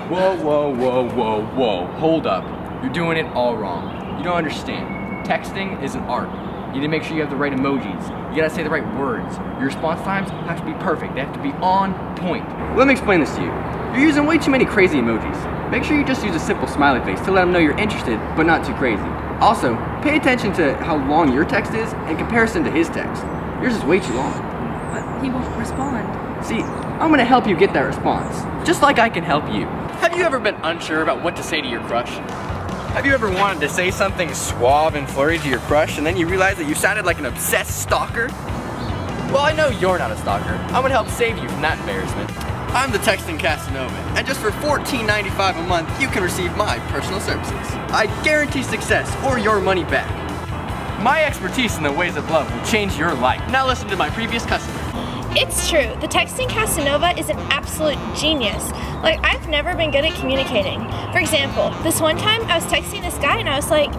Whoa, whoa, whoa, whoa, whoa. Hold up. You're doing it all wrong. You don't understand. Texting is an art. You need to make sure you have the right emojis. You gotta say the right words. Your response times have to be perfect. They have to be on point. Let me explain this to you. You're using way too many crazy emojis. Make sure you just use a simple smiley face to let them know you're interested, but not too crazy. Also, pay attention to how long your text is in comparison to his text. Yours is way too long. But he won't respond. See, I'm gonna help you get that response, just like I can help you. Have you ever been unsure about what to say to your crush? Have you ever wanted to say something suave and flirty to your crush and then you realize that you sounded like an obsessed stalker? Well, I know you're not a stalker. I'm gonna help save you from that embarrassment. I'm the Texting Casanova, and just for $14.95 a month, you can receive my personal services. I guarantee success or your money back. My expertise in the ways of love will change your life. Now listen to my previous customer. It's true, the Texting Casanova is an absolute genius. Like, I've never been good at communicating. For example, this one time I was texting this guy and I was like,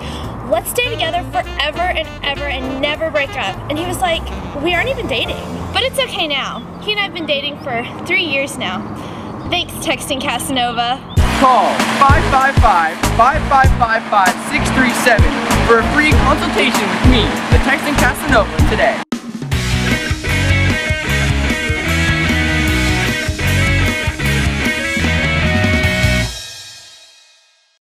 let's stay together forever and ever and never break up. And he was like, we aren't even dating. But it's okay now. He and I have been dating for 3 years now. Thanks, Texting Casanova. Call 555-5555-637 for a free consultation with me, the Texting Casanova, today.